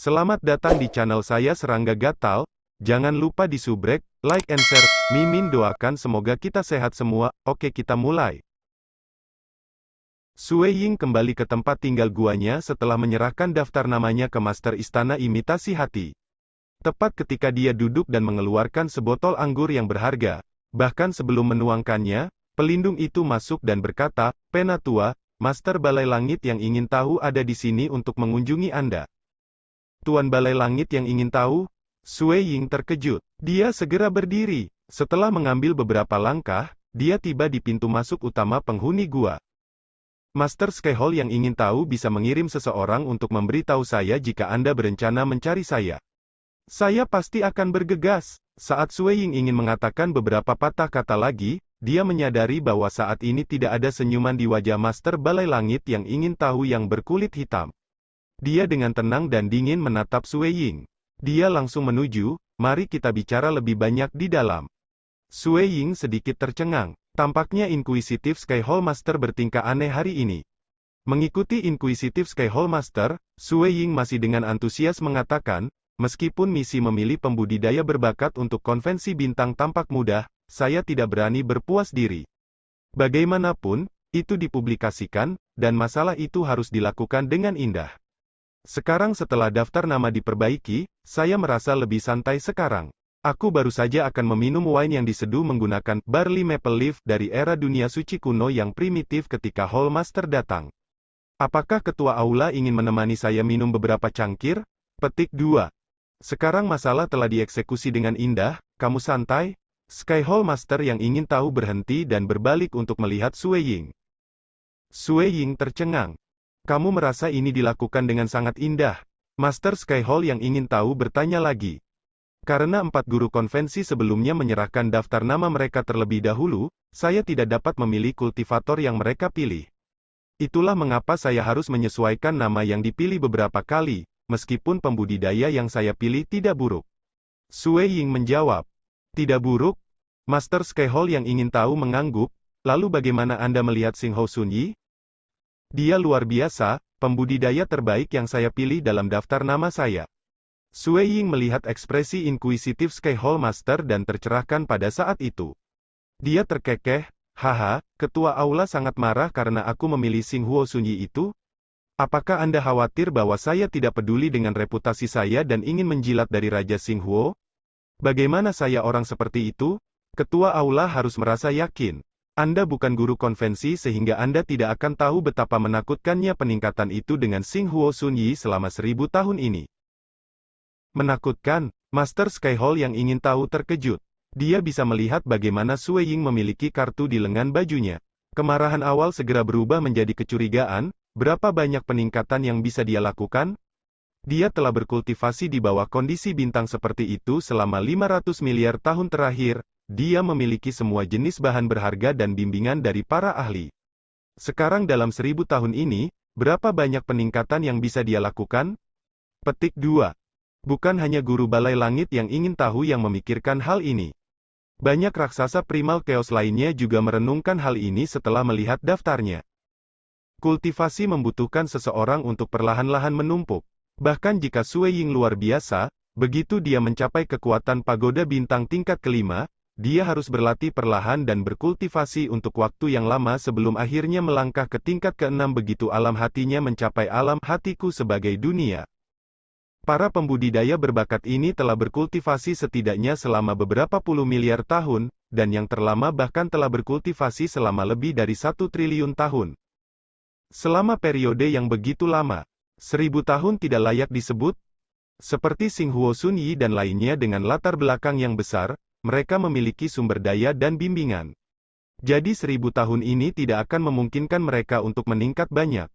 Selamat datang di channel saya Serangga Gatal. Jangan lupa di subrek, like and share. Mimin doakan semoga kita sehat semua. Oke, kita mulai. Sue Ying kembali ke tempat tinggal guanya setelah menyerahkan daftar namanya ke Master Istana Imitasi Hati. Tepat ketika dia duduk dan mengeluarkan sebotol anggur yang berharga. Bahkan sebelum menuangkannya, pelindung itu masuk dan berkata, "Penatua, Master Balai Langit yang ingin tahu ada di sini untuk mengunjungi Anda." Tuan Balai Langit yang ingin tahu? Sue Ying terkejut. Dia segera berdiri. Setelah mengambil beberapa langkah, dia tiba di pintu masuk utama penghuni gua. Master Skyhall yang ingin tahu bisa mengirim seseorang untuk memberitahu saya jika Anda berencana mencari saya. Saya pasti akan bergegas. Saat Sue Ying ingin mengatakan beberapa patah kata lagi, dia menyadari bahwa saat ini tidak ada senyuman di wajah Master Balai Langit yang ingin tahu yang berkulit hitam. Dia dengan tenang dan dingin menatap Sue Ying. Dia langsung menuju, "Mari kita bicara lebih banyak di dalam." Sue Ying sedikit tercengang. Tampaknya Inquisitive Skyhall Master bertingkah aneh hari ini. Mengikuti Inquisitive Skyhall Master, Sue Ying masih dengan antusias mengatakan, "Meskipun misi memilih pembudidaya berbakat untuk konvensi bintang tampak mudah, saya tidak berani berpuas diri. Bagaimanapun, itu dipublikasikan, dan masalah itu harus dilakukan dengan indah. Sekarang setelah daftar nama diperbaiki, saya merasa lebih santai sekarang. Aku baru saja akan meminum wine yang diseduh menggunakan barley maple leaf dari era dunia suci kuno yang primitif ketika Hall Master datang. Apakah ketua aula ingin menemani saya minum beberapa cangkir?" Petik 2. Sekarang masalah telah dieksekusi dengan indah, kamu santai? Skyhall Master yang ingin tahu berhenti dan berbalik untuk melihat Sue Ying. Sue Ying tercengang. "Kamu merasa ini dilakukan dengan sangat indah?" Master Skyhall yang ingin tahu bertanya lagi. "Karena 4 guru konvensi sebelumnya menyerahkan daftar nama mereka terlebih dahulu, saya tidak dapat memilih kultivator yang mereka pilih. Itulah mengapa saya harus menyesuaikan nama yang dipilih beberapa kali, meskipun pembudidaya yang saya pilih tidak buruk." Sue Ying menjawab. "Tidak buruk?" Master Skyhall yang ingin tahu mengangguk, "Lalu bagaimana Anda melihat Xing Hou Sun Yi?" "Dia luar biasa, pembudidaya terbaik yang saya pilih dalam daftar nama saya." Sue Ying melihat ekspresi Inquisitive Skyhall Master dan tercerahkan pada saat itu. Dia terkekeh, "Haha, ketua aula sangat marah karena aku memilih Xing Hou Sun Yi itu? Apakah Anda khawatir bahwa saya tidak peduli dengan reputasi saya dan ingin menjilat dari Raja Xing Huo? Bagaimana saya orang seperti itu? Ketua aula harus merasa yakin. Anda bukan guru konvensi sehingga Anda tidak akan tahu betapa menakutkannya peningkatan itu dengan Xing Hou Sun Yi selama 1000 tahun ini." "Menakutkan?" Master Skyhall yang ingin tahu terkejut. Dia bisa melihat bagaimana Sue Ying memiliki kartu di lengan bajunya. Kemarahan awal segera berubah menjadi kecurigaan. Berapa banyak peningkatan yang bisa dia lakukan? Dia telah berkultivasi di bawah kondisi bintang seperti itu selama 500 miliar tahun terakhir. Dia memiliki semua jenis bahan berharga dan bimbingan dari para ahli. Sekarang dalam 1000 tahun ini, berapa banyak peningkatan yang bisa dia lakukan? Petik 2. Bukan hanya guru Balai Langit yang ingin tahu yang memikirkan hal ini. Banyak raksasa primal chaos lainnya juga merenungkan hal ini setelah melihat daftarnya. Kultivasi membutuhkan seseorang untuk perlahan-lahan menumpuk. Bahkan jika Sue Ying luar biasa, begitu dia mencapai kekuatan pagoda bintang tingkat kelima, dia harus berlatih perlahan dan berkultivasi untuk waktu yang lama sebelum akhirnya melangkah ke tingkat ke-6 begitu alam hatinya mencapai alam hatiku sebagai dunia. Para pembudidaya berbakat ini telah berkultivasi setidaknya selama beberapa puluh miliar tahun, dan yang terlama bahkan telah berkultivasi selama lebih dari 1 triliun tahun. Selama periode yang begitu lama, 1000 tahun tidak layak disebut? Seperti Xing Hou Sun Yi dan lainnya dengan latar belakang yang besar, mereka memiliki sumber daya dan bimbingan. Jadi 1000 tahun ini tidak akan memungkinkan mereka untuk meningkat banyak.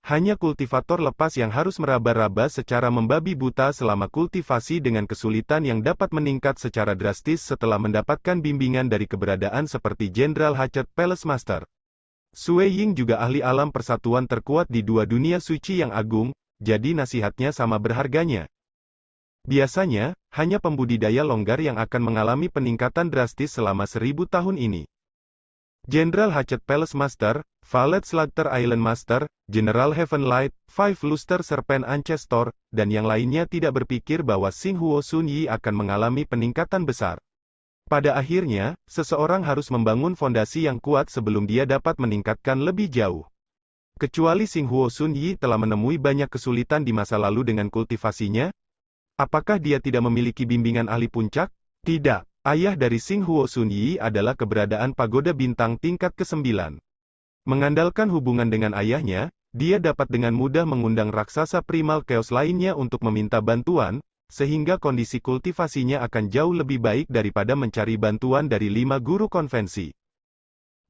Hanya kultivator lepas yang harus meraba-raba secara membabi buta selama kultivasi dengan kesulitan yang dapat meningkat secara drastis setelah mendapatkan bimbingan dari keberadaan seperti Jenderal Hachet Palace Master. Sue Ying juga ahli alam persatuan terkuat di 2 dunia suci yang agung, jadi nasihatnya sama berharganya. Biasanya, hanya pembudidaya longgar yang akan mengalami peningkatan drastis selama 1000 tahun ini. Jenderal Hachet Palace Master, Valet Slaughter Island Master, General Heavenlight, Five Luster Serpent Ancestor, dan yang lainnya tidak berpikir bahwa Xing Huo Sun Yi akan mengalami peningkatan besar. Pada akhirnya, seseorang harus membangun fondasi yang kuat sebelum dia dapat meningkatkan lebih jauh. Kecuali Xing Huo Sun Yi telah menemui banyak kesulitan di masa lalu dengan kultivasinya. Apakah dia tidak memiliki bimbingan ahli puncak? Tidak. Ayah dari Xing Huo Sun Yi adalah keberadaan pagoda bintang tingkat ke-9. Mengandalkan hubungan dengan ayahnya, dia dapat dengan mudah mengundang raksasa primal chaos lainnya untuk meminta bantuan, sehingga kondisi kultivasinya akan jauh lebih baik daripada mencari bantuan dari 5 guru konvensi.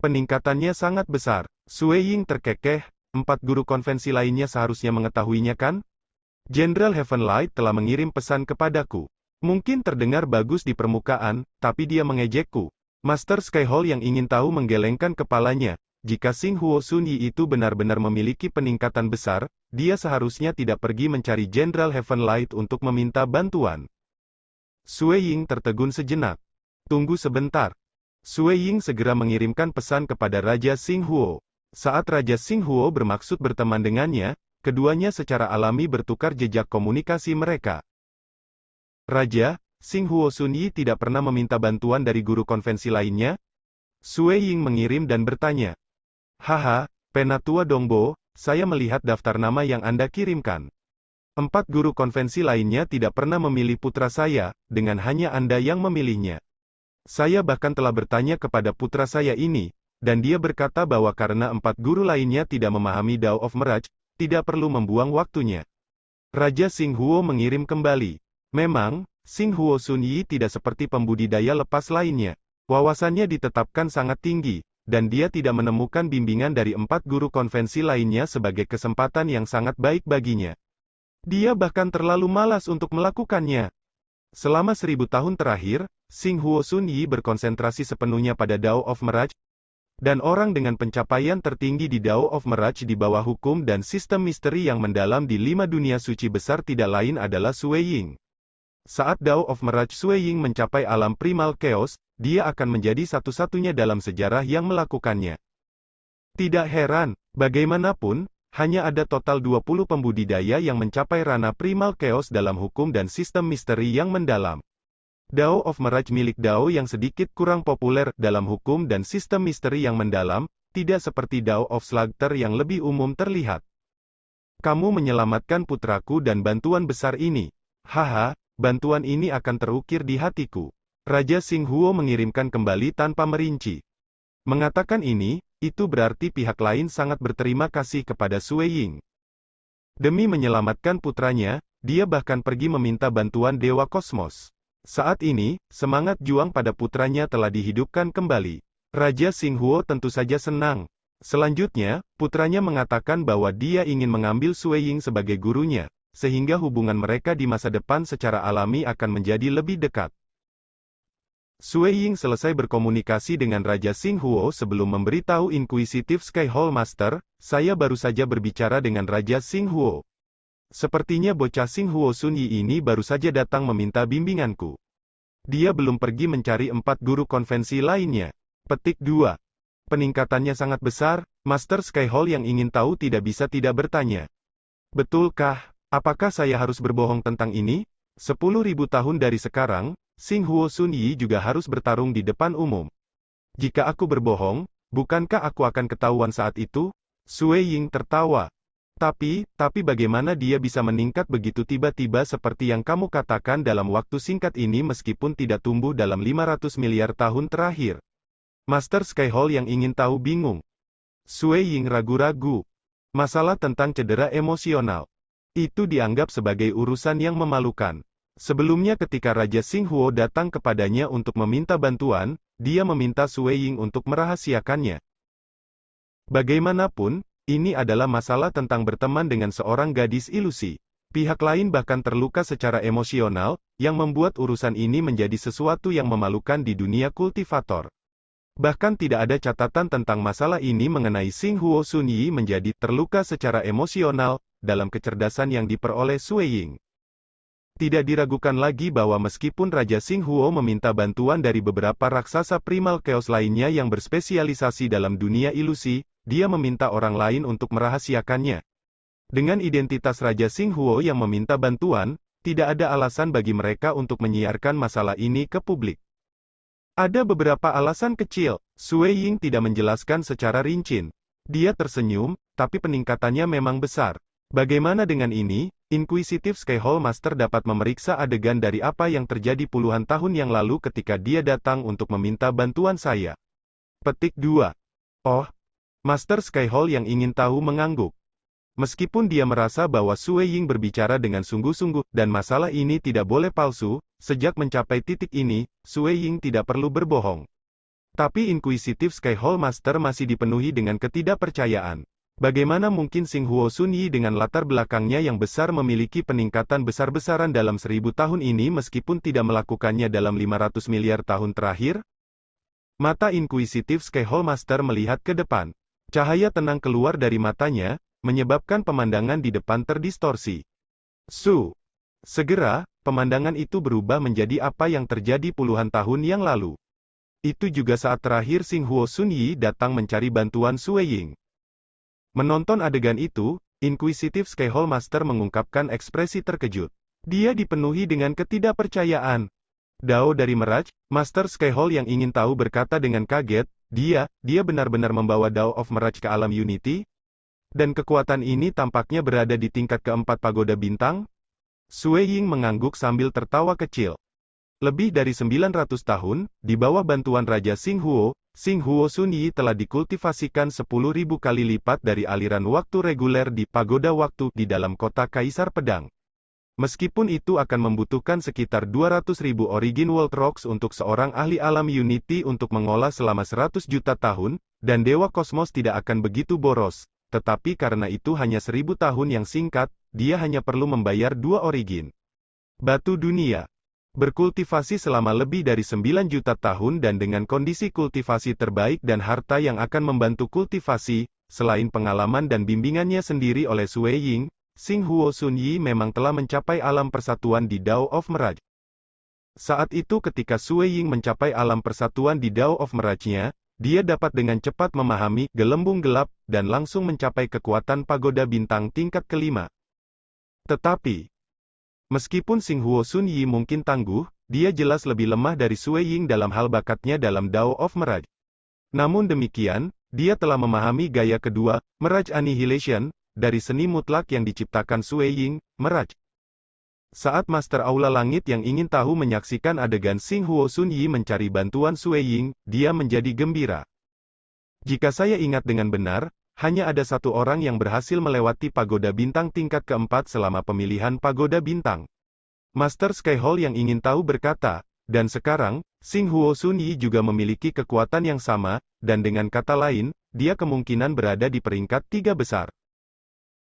Peningkatannya sangat besar. Sui Ying terkekeh, 4 guru konvensi lainnya seharusnya mengetahuinya kan? Jenderal Heavenlight telah mengirim pesan kepadaku. Mungkin terdengar bagus di permukaan, tapi dia mengejekku. Master Skyhall yang ingin tahu menggelengkan kepalanya. Jika Xing Huo Sun Yi itu benar-benar memiliki peningkatan besar, dia seharusnya tidak pergi mencari Jenderal Heavenlight untuk meminta bantuan. Sui Ying tertegun sejenak. Tunggu sebentar. Sui Ying segera mengirimkan pesan kepada Raja Xing Huo. Saat Raja Xing Huo bermaksud berteman dengannya, keduanya secara alami bertukar jejak komunikasi mereka. Raja, Xing Huo Sun Yi tidak pernah meminta bantuan dari guru konvensi lainnya? Sui Ying mengirim dan bertanya. Haha, Penatua Dongbo, saya melihat daftar nama yang Anda kirimkan. 4 guru konvensi lainnya tidak pernah memilih putra saya, dengan hanya Anda yang memilihnya. Saya bahkan telah bertanya kepada putra saya ini, dan dia berkata bahwa karena 4 guru lainnya tidak memahami Dao of Mirage, tidak perlu membuang waktunya. Raja Xing Huo mengirim kembali. Memang, Xing Huo Sun Yi tidak seperti pembudidaya lepas lainnya. Wawasannya ditetapkan sangat tinggi, dan dia tidak menemukan bimbingan dari 4 guru konvensi lainnya sebagai kesempatan yang sangat baik baginya. Dia bahkan terlalu malas untuk melakukannya. Selama 1000 tahun terakhir, Xing Huo Sun Yi berkonsentrasi sepenuhnya pada Dao of Mirage, dan orang dengan pencapaian tertinggi di Dao of Mirage di bawah hukum dan sistem misteri yang mendalam di 5 dunia suci besar tidak lain adalah Sui Ying. Saat Dao of Mirage Sui Ying mencapai alam primal chaos, dia akan menjadi satu-satunya dalam sejarah yang melakukannya. Tidak heran, bagaimanapun, hanya ada total 20 pembudidaya yang mencapai ranah primal chaos dalam hukum dan sistem misteri yang mendalam. Dao of Mirage milik Dao yang sedikit kurang populer dalam hukum dan sistem misteri yang mendalam, tidak seperti Dao of Slaughter yang lebih umum terlihat. Kamu menyelamatkan putraku dan bantuan besar ini. Haha, bantuan ini akan terukir di hatiku. Raja Xing Huo mengirimkan kembali tanpa merinci. Mengatakan ini, itu berarti pihak lain sangat berterima kasih kepada Sui Ying. Demi menyelamatkan putranya, dia bahkan pergi meminta bantuan Dewa Kosmos. Saat ini, semangat juang pada putranya telah dihidupkan kembali. Raja Xing Huo tentu saja senang. Selanjutnya, putranya mengatakan bahwa dia ingin mengambil Sui Ying sebagai gurunya, sehingga hubungan mereka di masa depan secara alami akan menjadi lebih dekat. Sui Ying selesai berkomunikasi dengan Raja Xing Huo sebelum memberitahu Inquisitive Skyhall Master, saya baru saja berbicara dengan Raja Xing Huo. Sepertinya bocah Xing Huo Sun Yi ini baru saja datang meminta bimbinganku. Dia belum pergi mencari 4 guru konvensi lainnya. Petik 2. Peningkatannya sangat besar, Master Skyhall yang ingin tahu tidak bisa tidak bertanya. Betulkah? Apakah saya harus berbohong tentang ini? 10.000 tahun dari sekarang, Xing Huo Sun Yi juga harus bertarung di depan umum. Jika aku berbohong, bukankah aku akan ketahuan saat itu? Sui Ying tertawa. Tapi bagaimana dia bisa meningkat begitu tiba-tiba seperti yang kamu katakan dalam waktu singkat ini meskipun tidak tumbuh dalam 500 miliar tahun terakhir? Master Skyhall yang ingin tahu bingung. Sui Ying ragu-ragu. Masalah tentang cedera emosional. Itu dianggap sebagai urusan yang memalukan. Sebelumnya ketika Raja Xing Huo datang kepadanya untuk meminta bantuan, dia meminta Sui Ying untuk merahasiakannya. Bagaimanapun, ini adalah masalah tentang berteman dengan seorang gadis ilusi. Pihak lain bahkan terluka secara emosional, yang membuat urusan ini menjadi sesuatu yang memalukan di dunia kultivator. Bahkan tidak ada catatan tentang masalah ini mengenai Xing Huo Sun Yi menjadi terluka secara emosional, dalam kecerdasan yang diperoleh Sui Ying. Tidak diragukan lagi bahwa meskipun Raja Xing Huo meminta bantuan dari beberapa raksasa primal chaos lainnya yang berspesialisasi dalam dunia ilusi, dia meminta orang lain untuk merahasiakannya. Dengan identitas Raja Xinghuo yang meminta bantuan, tidak ada alasan bagi mereka untuk menyiarkan masalah ini ke publik. Ada beberapa alasan kecil, Sui Ying tidak menjelaskan secara rinci. Dia tersenyum, tapi peningkatannya memang besar. Bagaimana dengan ini? Inquisitive Skyhole Master dapat memeriksa adegan dari apa yang terjadi puluhan tahun yang lalu ketika dia datang untuk meminta bantuan saya. Petik 2. Oh, Master Skyhole yang ingin tahu mengangguk. Meskipun dia merasa bahwa Sui Ying berbicara dengan sungguh-sungguh, dan masalah ini tidak boleh palsu, sejak mencapai titik ini, Sui Ying tidak perlu berbohong. Tapi Inquisitive Skyhole Master masih dipenuhi dengan ketidakpercayaan. Bagaimana mungkin Xinghuo Sunyi dengan latar belakangnya yang besar memiliki peningkatan besar-besaran dalam 1000 tahun ini meskipun tidak melakukannya dalam 500 miliar tahun terakhir? Mata Inquisitive Skyhole Master melihat ke depan. Cahaya tenang keluar dari matanya, menyebabkan pemandangan di depan terdistorsi. Segera, pemandangan itu berubah menjadi apa yang terjadi puluhan tahun yang lalu. Itu juga saat terakhir Xinghuo Sunyi datang mencari bantuan Sui Ying. Menonton adegan itu, Inquisitive Skyhole Master mengungkapkan ekspresi terkejut. Dia dipenuhi dengan ketidakpercayaan. Dao dari Mirage, Master Skyhole yang ingin tahu berkata dengan kaget, dia benar-benar membawa Dao of Mirage ke alam Unity? Dan kekuatan ini tampaknya berada di tingkat keempat pagoda bintang? Sui Ying mengangguk sambil tertawa kecil. Lebih dari 900 tahun, di bawah bantuan Raja Xinghuo Sunyi telah dikultivasikan 10.000 kali lipat dari aliran waktu reguler di pagoda waktu di dalam kota Kaisar Pedang. Meskipun itu akan membutuhkan sekitar 200.000 Origin World Rocks untuk seorang ahli alam Unity untuk mengolah selama 100 juta tahun, dan Dewa Kosmos tidak akan begitu boros, tetapi karena itu hanya 1000 tahun yang singkat, dia hanya perlu membayar 2 Origin Batu Dunia. Berkultivasi selama lebih dari 9 juta tahun dan dengan kondisi kultivasi terbaik dan harta yang akan membantu kultivasi, selain pengalaman dan bimbingannya sendiri oleh Sui Ying, Xinghuo Sunyi memang telah mencapai alam persatuan di Dao of Mirage. Saat itu ketika Sui Ying mencapai alam persatuan di Dao of Mirage-nya, dia dapat dengan cepat memahami gelembung gelap, dan langsung mencapai kekuatan pagoda bintang tingkat kelima. Tetapi, meskipun Xinghuo Sunyi mungkin tangguh, dia jelas lebih lemah dari Sui Ying dalam hal bakatnya dalam Dao of Mirage. Namun demikian, dia telah memahami gaya kedua, Mirage Annihilation, dari seni mutlak yang diciptakan Sui Ying, Mirage. Saat Master Aula Langit yang ingin tahu menyaksikan adegan Xinghuo Sunyi mencari bantuan Sui Ying, dia menjadi gembira. Jika saya ingat dengan benar, hanya ada satu orang yang berhasil melewati pagoda bintang tingkat keempat selama pemilihan pagoda bintang. Master Skyhole yang ingin tahu berkata, dan sekarang, Xinghuo Sunyi juga memiliki kekuatan yang sama, dan dengan kata lain, dia kemungkinan berada di peringkat 3 besar.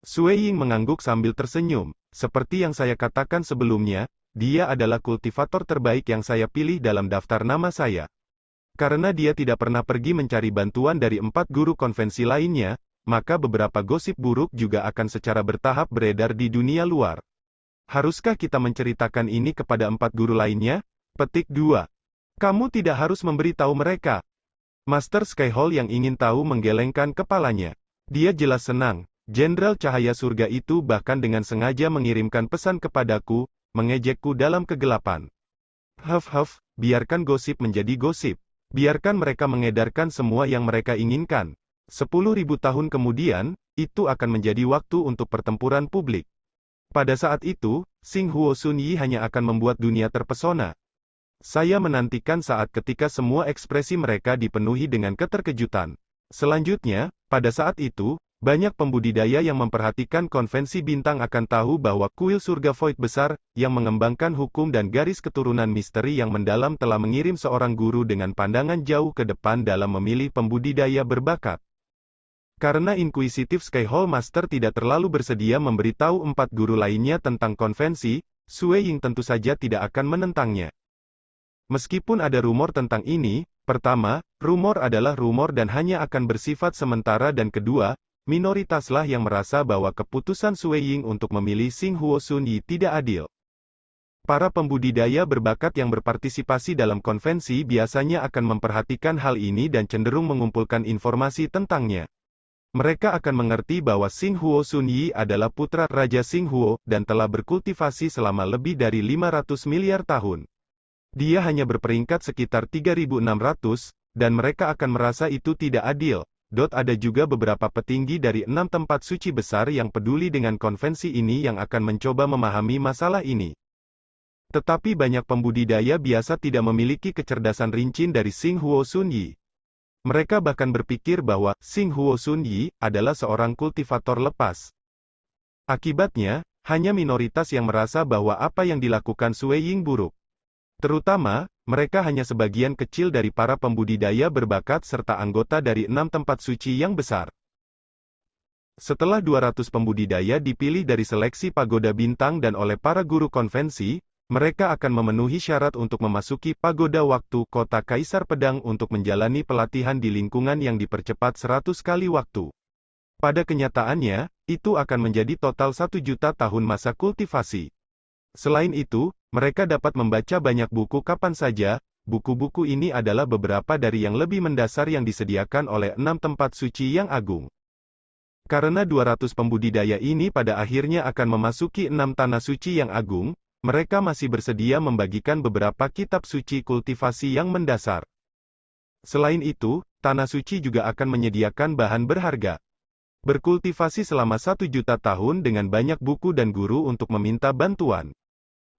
Sui Ying mengangguk sambil tersenyum, seperti yang saya katakan sebelumnya, dia adalah kultivator terbaik yang saya pilih dalam daftar nama saya. Karena dia tidak pernah pergi mencari bantuan dari 4 guru konvensi lainnya, maka beberapa gosip buruk juga akan secara bertahap beredar di dunia luar. Haruskah kita menceritakan ini kepada 4 guru lainnya? Petik 2. Kamu tidak harus memberitahu mereka. Master Skyhole yang ingin tahu menggelengkan kepalanya. Dia jelas senang. Jenderal Cahaya Surga itu bahkan dengan sengaja mengirimkan pesan kepadaku, mengejekku dalam kegelapan. Biarkan gosip menjadi gosip. Biarkan mereka mengedarkan semua yang mereka inginkan. 10.000 tahun kemudian, itu akan menjadi waktu untuk pertempuran publik. Pada saat itu, Xinghuo Sunyi hanya akan membuat dunia terpesona. Saya menantikan saat ketika semua ekspresi mereka dipenuhi dengan keterkejutan. Selanjutnya, pada saat itu, banyak pembudidaya yang memperhatikan konvensi bintang akan tahu bahwa kuil surga Void besar, yang mengembangkan hukum dan garis keturunan misteri yang mendalam telah mengirim seorang guru dengan pandangan jauh ke depan dalam memilih pembudidaya berbakat. Karena Inquisitive Skyhole Master tidak terlalu bersedia memberitahu 4 guru lainnya tentang konvensi, Sui Ying tentu saja tidak akan menentangnya. Meskipun ada rumor tentang ini, pertama, rumor adalah rumor dan hanya akan bersifat sementara dan kedua, minoritaslah yang merasa bahwa keputusan Sui Ying untuk memilih Xinghuo Sunyi tidak adil. Para pembudidaya berbakat yang berpartisipasi dalam konvensi biasanya akan memperhatikan hal ini dan cenderung mengumpulkan informasi tentangnya. Mereka akan mengerti bahwa Xinghuo Sunyi adalah putra Raja Xinghuo, dan telah berkultivasi selama lebih dari 500 miliar tahun. Dia hanya berperingkat sekitar 3.600, dan mereka akan merasa itu tidak adil. Ada juga beberapa petinggi dari 6 tempat suci besar yang peduli dengan konvensi ini yang akan mencoba memahami masalah ini. Tetapi banyak pembudidaya biasa tidak memiliki kecerdasan rincin dari Xinghuo Sunyi. Mereka bahkan berpikir bahwa Xinghuo Sunyi adalah seorang kultivator lepas. Akibatnya, hanya minoritas yang merasa bahwa apa yang dilakukan Sui Ying buruk. Terutama, mereka hanya sebagian kecil dari para pembudidaya berbakat serta anggota dari 6 tempat suci yang besar. Setelah 200 pembudidaya dipilih dari seleksi pagoda bintang dan oleh para guru konvensi, mereka akan memenuhi syarat untuk memasuki pagoda waktu kota Kaisar Pedang untuk menjalani pelatihan di lingkungan yang dipercepat 100 kali waktu. Pada kenyataannya, itu akan menjadi total 1 juta tahun masa kultivasi. Selain itu, mereka dapat membaca banyak buku kapan saja. Buku-buku ini adalah beberapa dari yang lebih mendasar yang disediakan oleh 6 tempat suci yang agung. Karena 200 pembudidaya ini pada akhirnya akan memasuki 6 tanah suci yang agung, mereka masih bersedia membagikan beberapa kitab suci kultivasi yang mendasar. Selain itu, tanah suci juga akan menyediakan bahan berharga. Berkultivasi selama 1 juta tahun dengan banyak buku dan guru untuk meminta bantuan.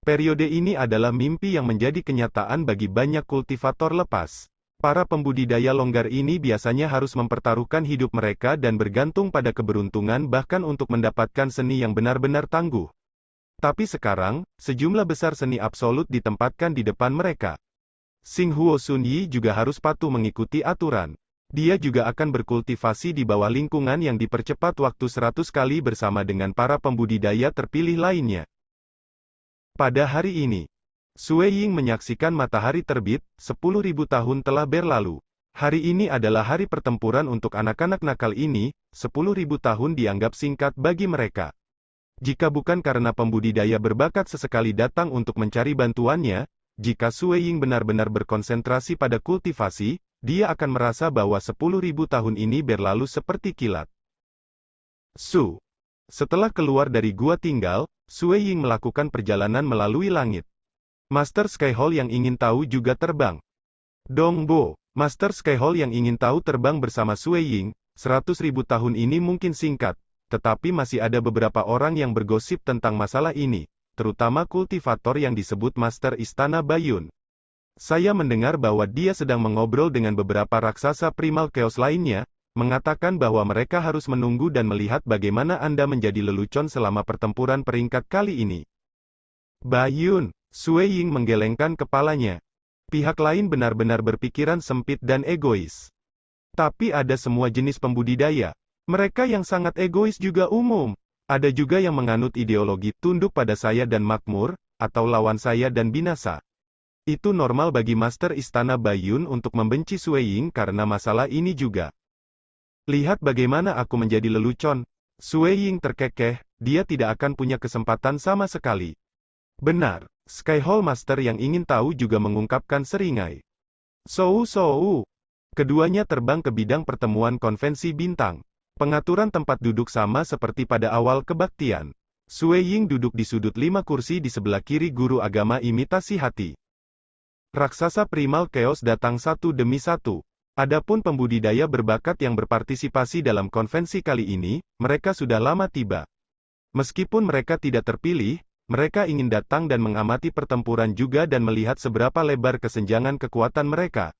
Periode ini adalah mimpi yang menjadi kenyataan bagi banyak kultivator lepas. Para pembudidaya longgar ini biasanya harus mempertaruhkan hidup mereka dan bergantung pada keberuntungan bahkan untuk mendapatkan seni yang benar-benar tangguh. Tapi sekarang, sejumlah besar seni absolut ditempatkan di depan mereka. Xinghuo Sunyi juga harus patuh mengikuti aturan. Dia juga akan berkultivasi di bawah lingkungan yang dipercepat waktu 100 kali bersama dengan para pembudidaya terpilih lainnya. Pada hari ini, Sui Ying menyaksikan matahari terbit, 10.000 tahun telah berlalu. Hari ini adalah hari pertempuran untuk anak-anak nakal ini, 10.000 tahun dianggap singkat bagi mereka. Jika bukan karena pembudidaya berbakat sesekali datang untuk mencari bantuannya, jika Sui Ying benar-benar berkonsentrasi pada kultivasi, dia akan merasa bahwa 10.000 tahun ini berlalu seperti kilat. Setelah keluar dari gua tinggal, Sui Ying melakukan perjalanan melalui langit. Master Skyhall yang ingin tahu juga terbang. Dongbo, Master Skyhall yang ingin tahu terbang bersama Sui Ying. 100.000 tahun ini mungkin singkat. Tetapi masih ada beberapa orang yang bergosip tentang masalah ini, terutama kultivator yang disebut Master Istana Bayun. Saya mendengar bahwa dia sedang mengobrol dengan beberapa raksasa primal chaos lainnya, mengatakan bahwa mereka harus menunggu dan melihat bagaimana Anda menjadi lelucon selama pertempuran peringkat kali ini. Bayun, Sui Ying menggelengkan kepalanya. Pihak lain benar-benar berpikiran sempit dan egois. Tapi ada semua jenis pembudidaya. Mereka yang sangat egois juga umum. Ada juga yang menganut ideologi tunduk pada saya dan makmur, atau lawan saya dan binasa. Itu normal bagi Master Istana Bayun untuk membenci Sui Ying karena masalah ini juga. Lihat bagaimana aku menjadi lelucon. Sui Ying terkekeh, dia tidak akan punya kesempatan sama sekali. Benar, Skyhall Master yang ingin tahu juga mengungkapkan seringai. Keduanya terbang ke bidang pertemuan konvensi bintang. Pengaturan tempat duduk sama seperti pada awal kebaktian. Sui Ying duduk di sudut 5 kursi di sebelah kiri guru agama imitasi hati. Raksasa primal chaos datang satu demi satu. Adapun pembudidaya berbakat yang berpartisipasi dalam konvensi kali ini, mereka sudah lama tiba. Meskipun mereka tidak terpilih, mereka ingin datang dan mengamati pertempuran juga dan melihat seberapa lebar kesenjangan kekuatan mereka.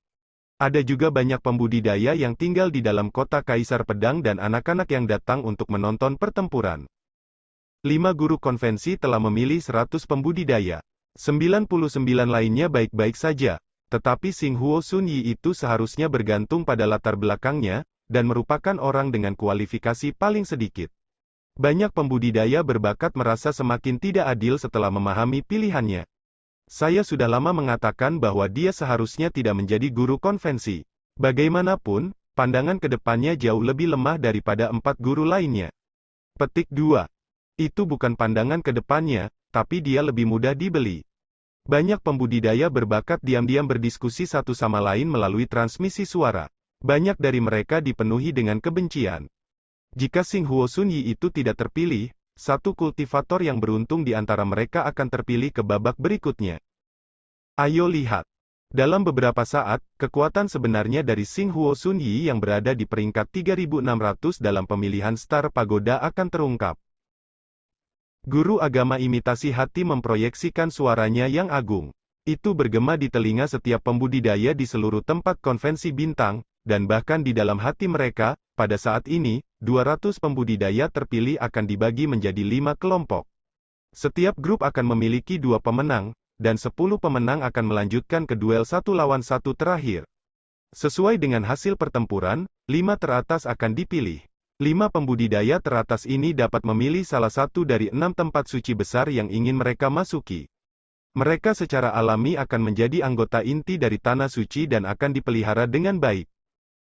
Ada juga banyak pembudidaya yang tinggal di dalam kota Kaisar Pedang dan anak-anak yang datang untuk menonton pertempuran. 5 guru konvensi telah memilih 100 pembudidaya. 99 lainnya baik-baik saja. Tetapi Xinghuo Sunyi itu seharusnya bergantung pada latar belakangnya, dan merupakan orang dengan kualifikasi paling sedikit. Banyak pembudidaya berbakat merasa semakin tidak adil setelah memahami pilihannya. Saya sudah lama mengatakan bahwa dia seharusnya tidak menjadi guru konvensi. Bagaimanapun, pandangan ke depannya jauh lebih lemah daripada 4 guru lainnya. Petik 2. Itu bukan pandangan ke depannya, tapi dia lebih mudah dibeli. Banyak pembudidaya berbakat diam-diam berdiskusi satu sama lain melalui transmisi suara. Banyak dari mereka dipenuhi dengan kebencian. Jika Xing Huo Sun Yi itu tidak terpilih, satu kultivator yang beruntung di antara mereka akan terpilih ke babak berikutnya. Ayo lihat. Dalam beberapa saat, kekuatan sebenarnya dari Xing Huo Sun Yi yang berada di peringkat 3600 dalam pemilihan Star Pagoda akan terungkap. Guru agama imitasi hati memproyeksikan suaranya yang agung. Itu bergema di telinga setiap pembudidaya di seluruh tempat konvensi bintang, dan bahkan di dalam hati mereka. Pada saat ini, 200 pembudidaya terpilih akan dibagi menjadi 5 kelompok. Setiap grup akan memiliki 2 pemenang, dan 10 pemenang akan melanjutkan ke duel 1 lawan 1 terakhir. Sesuai dengan hasil pertempuran, 5 teratas akan dipilih. 5 pembudidaya teratas ini dapat memilih salah satu dari 6 tempat suci besar yang ingin mereka masuki. Mereka secara alami akan menjadi anggota inti dari tanah suci dan akan dipelihara dengan baik.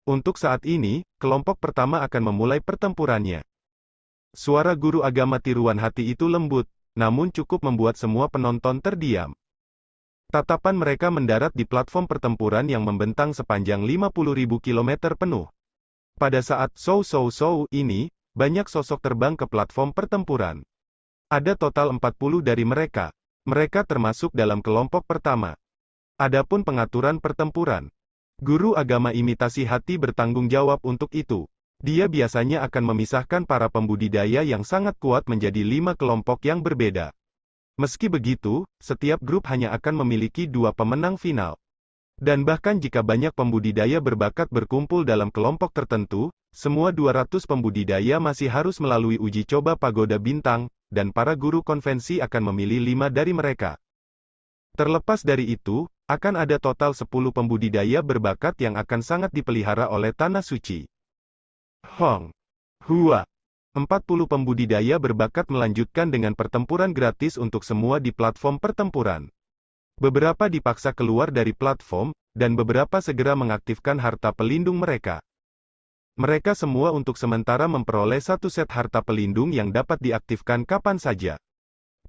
Untuk saat ini, kelompok pertama akan memulai pertempurannya. Suara guru agama tiruan hati itu lembut, namun cukup membuat semua penonton terdiam. Tatapan mereka mendarat di platform pertempuran yang membentang sepanjang 50.000 km penuh. Pada saat "sow" ini, banyak sosok terbang ke platform pertempuran. Ada total 40 dari mereka. Mereka termasuk dalam kelompok pertama. Adapun pengaturan pertempuran, guru agama imitasi hati bertanggung jawab untuk itu. Dia biasanya akan memisahkan para pembudidaya yang sangat kuat menjadi 5 kelompok yang berbeda. Meski begitu, setiap grup hanya akan memiliki 2 pemenang final. Dan bahkan jika banyak pembudidaya berbakat berkumpul dalam kelompok tertentu, semua 200 pembudidaya masih harus melalui uji coba pagoda bintang, dan para guru konvensi akan memilih 5 dari mereka. Terlepas dari itu, akan ada total 10 pembudidaya berbakat yang akan sangat dipelihara oleh tanah suci. Hong Hua. 40 pembudidaya berbakat melanjutkan dengan pertempuran gratis untuk semua di platform pertempuran. Beberapa dipaksa keluar dari platform, dan beberapa segera mengaktifkan harta pelindung mereka. Mereka semua untuk sementara memperoleh satu set harta pelindung yang dapat diaktifkan kapan saja.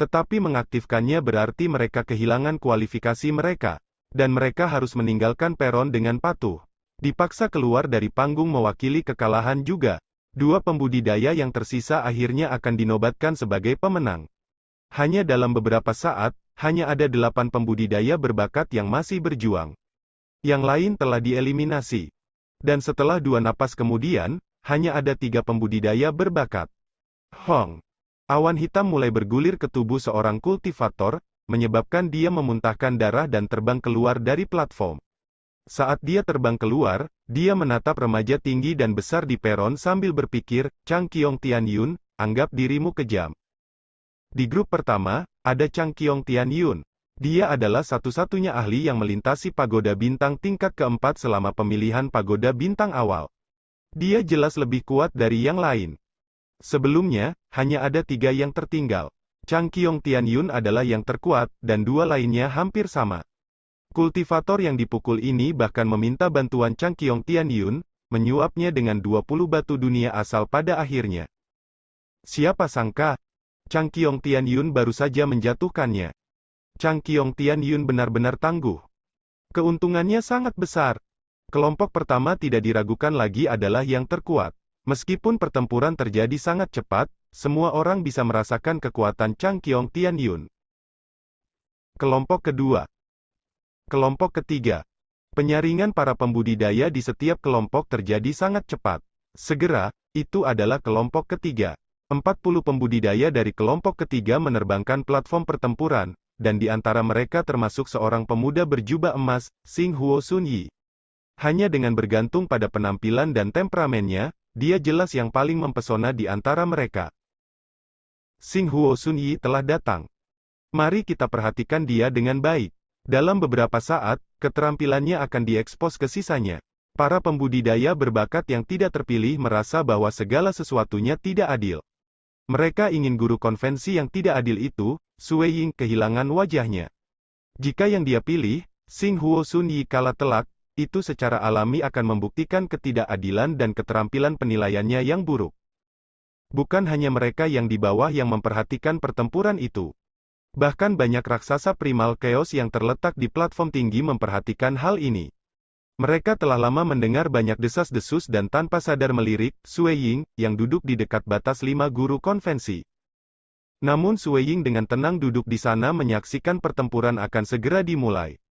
Tetapi mengaktifkannya berarti mereka kehilangan kualifikasi mereka. Dan mereka harus meninggalkan peron dengan patuh. Dipaksa keluar dari panggung mewakili kekalahan juga. 2 pembudidaya yang tersisa akhirnya akan dinobatkan sebagai pemenang. Hanya dalam beberapa saat, hanya ada 8 pembudidaya berbakat yang masih berjuang. Yang lain telah dieliminasi. Dan setelah 2 napas kemudian, hanya ada 3 pembudidaya berbakat. Hong. Awan hitam mulai bergulir ke tubuh seorang kultivator, menyebabkan dia memuntahkan darah dan terbang keluar dari platform. Saat dia terbang keluar, dia menatap remaja tinggi dan besar di peron sambil berpikir, Chang Qiong Tianyun, anggap dirimu kejam. Di grup pertama, ada Chang Qiong Tianyun. Dia adalah satu-satunya ahli yang melintasi pagoda bintang tingkat keempat selama pemilihan pagoda bintang awal. Dia jelas lebih kuat dari yang lain. Sebelumnya, hanya ada 3 yang tertinggal. Chang Qiong Tianyun adalah yang terkuat, dan 2 lainnya hampir sama. Kultivator yang dipukul ini bahkan meminta bantuan Chang Qiong Tianyun, menyuapnya dengan 20 batu dunia asal pada akhirnya. Siapa sangka, Chang Qiong Tianyun baru saja menjatuhkannya. Chang Qiong Tianyun benar-benar tangguh. Keuntungannya sangat besar. Kelompok pertama tidak diragukan lagi adalah yang terkuat. Meskipun pertempuran terjadi sangat cepat, semua orang bisa merasakan kekuatan Chang Qiong Tianyun. Kelompok kedua. Kelompok ketiga. Penyaringan para pembudidaya di setiap kelompok terjadi sangat cepat. Segera, itu adalah kelompok ketiga. 40 pembudidaya dari kelompok ketiga menerbangkan platform pertempuran, dan di antara mereka termasuk seorang pemuda berjubah emas, Xing Huo Sun Yi. Hanya dengan bergantung pada penampilan dan temperamennya, dia jelas yang paling mempesona di antara mereka. Xing Huo Sun Yi telah datang. Mari kita perhatikan dia dengan baik. Dalam beberapa saat, keterampilannya akan diekspos ke sisanya. Para pembudidaya berbakat yang tidak terpilih merasa bahwa segala sesuatunya tidak adil. Mereka ingin guru konvensi yang tidak adil itu. Sui Ying kehilangan wajahnya. Jika yang dia pilih, Xing Huo Sun Yi kalah telak, itu secara alami akan membuktikan ketidakadilan dan keterampilan penilaiannya yang buruk. Bukan hanya mereka yang di bawah yang memperhatikan pertempuran itu. Bahkan banyak raksasa primal chaos yang terletak di platform tinggi memperhatikan hal ini. Mereka telah lama mendengar banyak desas-desus dan tanpa sadar melirik Sui Ying, yang duduk di dekat batas 5 guru konvensi. Namun Sui Ying dengan tenang duduk di sana menyaksikan pertempuran akan segera dimulai.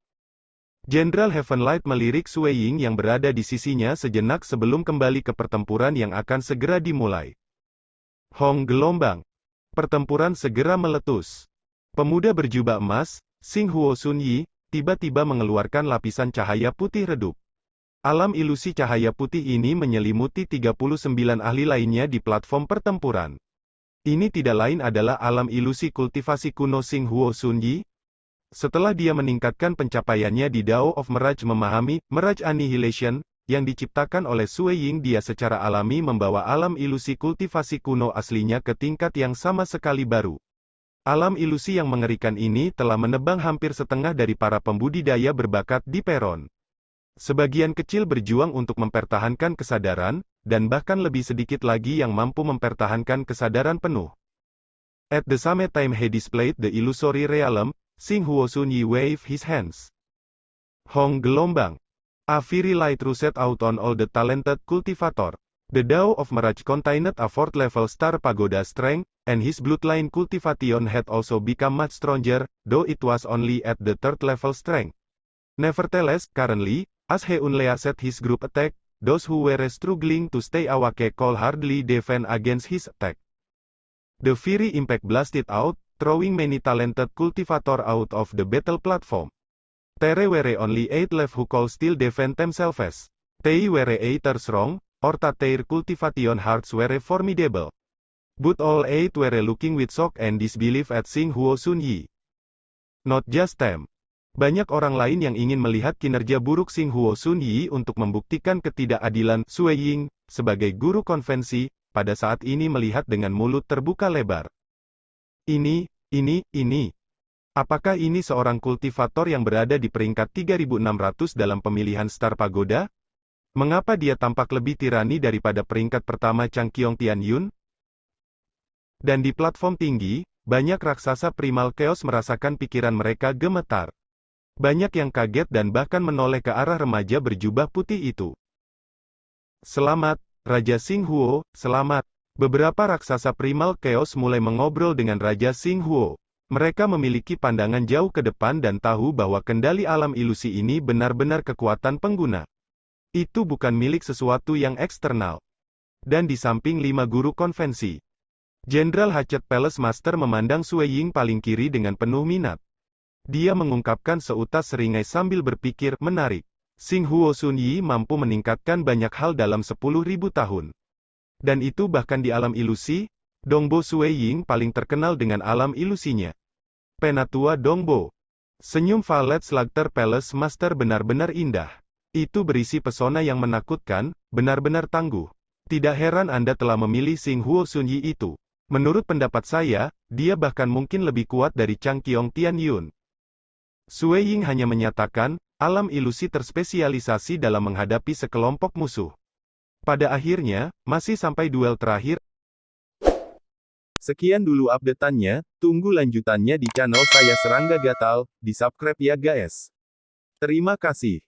Jenderal Heavenlight melirik Sui Ying yang berada di sisinya sejenak sebelum kembali ke pertempuran yang akan segera dimulai. Hong gelombang. Pertempuran segera meletus. Pemuda berjubah emas, Xing Huo Sun Yi, tiba-tiba mengeluarkan lapisan cahaya putih redup. Alam ilusi cahaya putih ini menyelimuti 39 ahli lainnya di platform pertempuran. Ini tidak lain adalah alam ilusi kultivasi kuno Xing Huo Sun Yi. Setelah dia meningkatkan pencapaiannya di Dao of Mirage memahami Mirage Annihilation, yang diciptakan oleh Sui Ying, dia secara alami membawa alam ilusi kultivasi kuno aslinya ke tingkat yang sama sekali baru. Alam ilusi yang mengerikan ini telah menebang hampir setengah dari para pembudidaya berbakat di Peron. Sebagian kecil berjuang untuk mempertahankan kesadaran, dan bahkan lebih sedikit lagi yang mampu mempertahankan kesadaran penuh. At the same time he displayed the illusory realm, Xing Huo Sun Yi waved his hands. Hong gelombang. A fiery light rushed out on all the talented cultivator. The Dao of Mirage contained a 4th level star pagoda strength, and his bloodline cultivation had also become much stronger, though it was only at the 3rd level strength. Nevertheless, currently, as he unleashed his group attack, those who were struggling to stay awake could hardly defend against his attack. The fiery impact blasted out, throwing many talented cultivator out of the battle platform. There were only 8 left who could still defend themselves. They were either strong, or that their cultivation hearts were formidable. But all 8 were looking with shock and disbelief at Xing Huo Sun Yi. Not just them. Banyak orang lain yang ingin melihat kinerja buruk Xing Huo Sun Yi untuk membuktikan ketidakadilan Sui Ying, sebagai guru konvensi, pada saat ini melihat dengan mulut terbuka lebar. Ini. Apakah ini seorang kultivator yang berada di peringkat 3600 dalam pemilihan Star Pagoda? Mengapa dia tampak lebih tirani daripada peringkat pertama Chang Qiong Tian Yun? Dan di platform tinggi, banyak raksasa primal chaos merasakan pikiran mereka gemetar. Banyak yang kaget dan bahkan menoleh ke arah remaja berjubah putih itu. Selamat, Raja Xing Huo, selamat. Beberapa raksasa primal chaos mulai mengobrol dengan Raja Xing Huo. Mereka memiliki pandangan jauh ke depan dan tahu bahwa kendali alam ilusi ini benar-benar kekuatan pengguna. Itu bukan milik sesuatu yang eksternal. Dan di samping 5 guru konvensi, Jenderal Hachet Palace Master memandang Sui Ying paling kiri dengan penuh minat. Dia mengungkapkan seutas seringai sambil berpikir, menarik. Xing Huo Sun Yi mampu meningkatkan banyak hal dalam 10.000 tahun. Dan itu bahkan di alam ilusi. Dongbo Sui Ying paling terkenal dengan alam ilusinya. Penatua Dongbo. Senyum Valet Slugter Palace Master benar-benar indah. Itu berisi pesona yang menakutkan, benar-benar tangguh. Tidak heran Anda telah memilih Xing Huo Sun Yi itu. Menurut pendapat saya, dia bahkan mungkin lebih kuat dari Chang Qiong Tian Yun. Sui Ying hanya menyatakan, alam ilusi terspesialisasi dalam menghadapi sekelompok musuh. Pada akhirnya, masih sampai duel terakhir. Sekian dulu update-annya, tunggu lanjutannya di channel saya Serangga Gatal, di subscribe ya guys. Terima kasih.